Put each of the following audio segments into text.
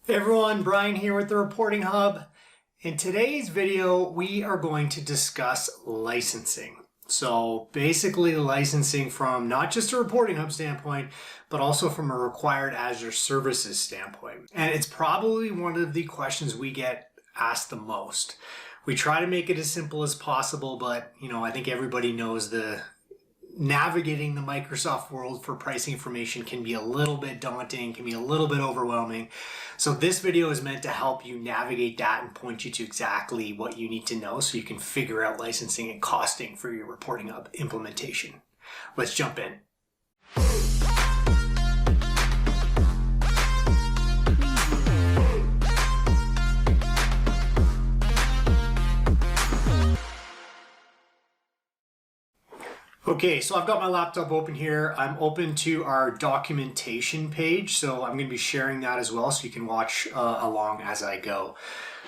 Hey everyone, Brian here with the Reporting Hub. In today's video, we are going to discuss licensing. So basically licensing from not just a Reporting Hub standpoint, but also from a required Azure services standpoint. And it's probably one of the questions we get asked the most. We try to make it as simple as possible, but I think everybody knows navigating the Microsoft world for pricing information can be a little bit daunting, can be a little bit overwhelming. So this video is meant to help you navigate that and point you to exactly what you need to know so you can figure out licensing and costing for your Reporting Hub implementation. Let's jump in. Okay, so I've got my laptop open here. I'm open to our documentation page, so I'm going to be sharing that as well so you can watch along as I go.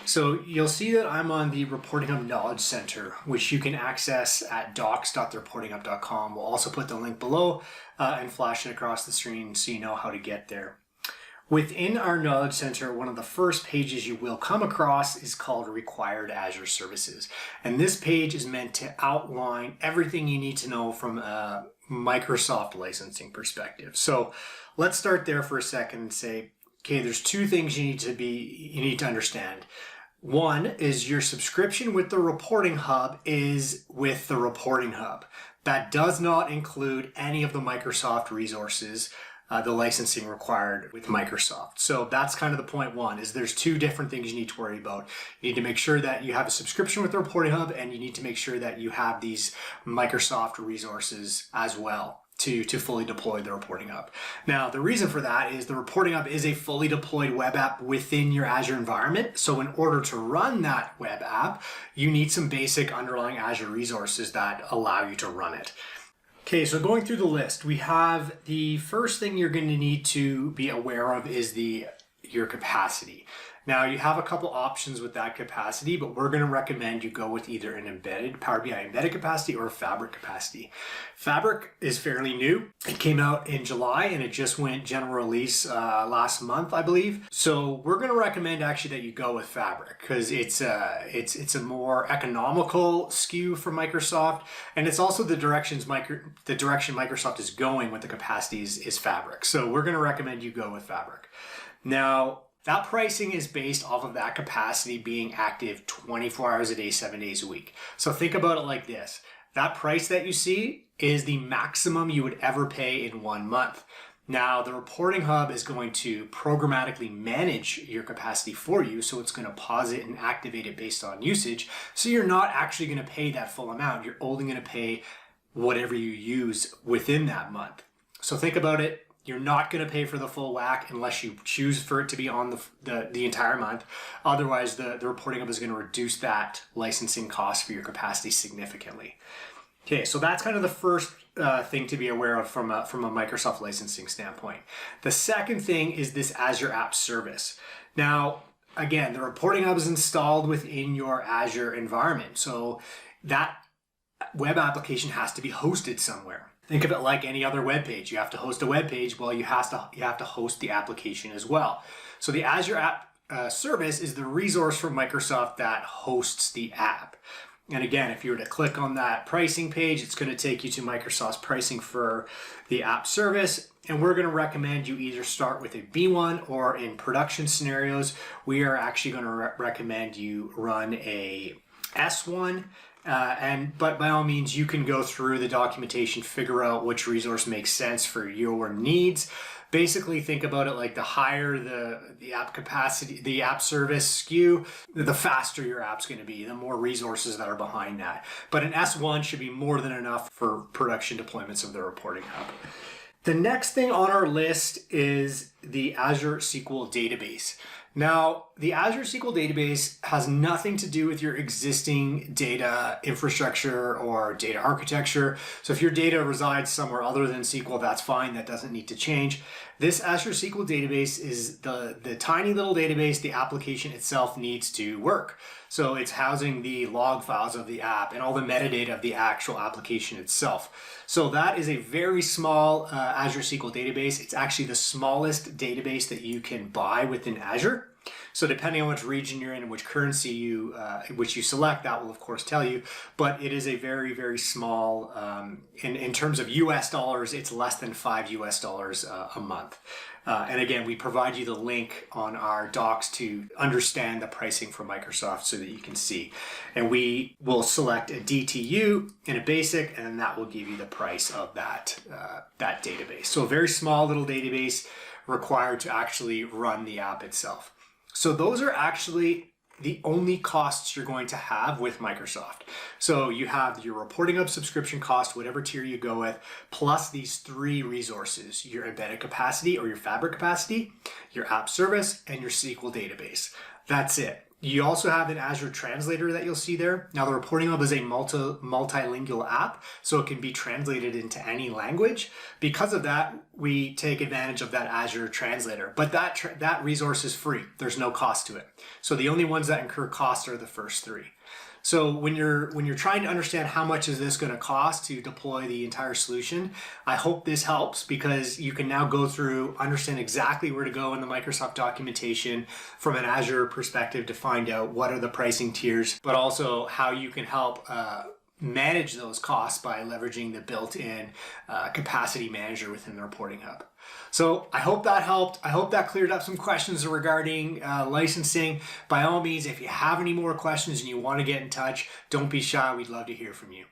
So you'll see that I'm on the Reporting Hub Knowledge Center, which you can access at docs.thereportinghub.com. We'll also put the link below and flash it across the screen so you know how to get there. Within our Knowledge Center, one of the first pages you will come across is called Required Azure Services. And this page is meant to outline everything you need to know from a Microsoft licensing perspective. So let's start there for a second and say, okay, there's two things you need to understand. One is your subscription with the Reporting Hub is with the Reporting Hub. That does not include any of the Microsoft resources, the licensing required with Microsoft. So that's kind of the point one, is there's two different things you need to worry about. You need to make sure that you have a subscription with the Reporting Hub, and you need to make sure that you have these Microsoft resources as well to fully deploy the Reporting Hub. Now, the reason for that is the Reporting Hub is a fully deployed web app within your Azure environment. So in order to run that web app, you need some basic underlying Azure resources that allow you to run it. Okay, so going through the list, we have the first thing you're going to need to be aware of is your capacity. Now, you have a couple options with that capacity, but we're going to recommend you go with either an embedded Power BI embedded capacity or a Fabric capacity. Fabric is fairly new. It came out in July and it just went general release last month, I believe. So we're going to recommend actually that you go with Fabric because it's a more economical SKU for Microsoft, and it's also the direction Microsoft is going with the capacities is Fabric. So we're going to recommend you go with Fabric. Now, that pricing is based off of that capacity being active 24 hours a day, 7 days a week. So think about it like this. That price that you see is the maximum you would ever pay in 1 month. Now, the Reporting Hub is going to programmatically manage your capacity for you, so it's going to pause it and activate it based on usage. So you're not actually going to pay that full amount. You're only going to pay whatever you use within that month. So think about it. You're not going to pay for the full whack unless you choose for it to be on the entire month. Otherwise, the Reporting Hub is going to reduce that licensing cost for your capacity significantly. Okay, so that's kind of the first thing to be aware of from a Microsoft licensing standpoint. The second thing is this Azure App Service. Now, again, the Reporting Hub is installed within your Azure environment. So that web application has to be hosted somewhere. Think of it like any other web page. You have to host a web page. Well, you have to host the application as well. So the Azure App Service is the resource from Microsoft that hosts the app. And again, if you were to click on that pricing page, it's going to take you to Microsoft's pricing for the app service. And we're going to recommend you either start with a B1 or in production scenarios, we are actually going to recommend you run a S1. But by all means, you can go through the documentation, figure out which resource makes sense for your needs. Basically, think about it like the higher the app capacity, the app service SKU, the faster your app's going to be, the more resources that are behind that. But an S1 should be more than enough for production deployments of the Reporting Hub. The next thing on our list is the Azure SQL database. Now, the Azure SQL database has nothing to do with your existing data infrastructure or data architecture. So if your data resides somewhere other than SQL, that's fine. That doesn't need to change. This Azure SQL database is the tiny little database the application itself needs to work. So it's housing the log files of the app and all the metadata of the actual application itself. So that is a very small Azure SQL database. It's actually the smallest database that you can buy within Azure. So depending on which region you're in and which currency which you select, that will of course tell you. But it is a very, very small, in terms of US dollars, it's less than $5 US a month. And again, we provide you the link on our docs to understand the pricing for Microsoft so that you can see. And we will select a DTU and a basic, and then that will give you the price of that database. So a very small little database required to actually run the app itself. So those are actually the only costs you're going to have with Microsoft. So you have your reporting hub subscription cost, whatever tier you go with, plus these 3 resources: your embedded capacity or your fabric capacity, your app service, and your SQL database. That's it. You also have an Azure translator that you'll see there. Now, the reporting hub is a multilingual app, so it can be translated into any language. Because of that, we take advantage of that Azure translator. But that resource is free. There's no cost to it. So the only ones that incur cost are the first 3. So when you're trying to understand how much is this going to cost to deploy the entire solution, I hope this helps, because you can now go through, understand exactly where to go in the Microsoft documentation from an Azure perspective to find out what are the pricing tiers, but also how you can help manage those costs by leveraging the built-in capacity manager within the reporting hub. So I hope that helped. I hope that cleared up some questions regarding licensing. By all means, if you have any more questions and you want to get in touch, don't be shy. We'd love to hear from you.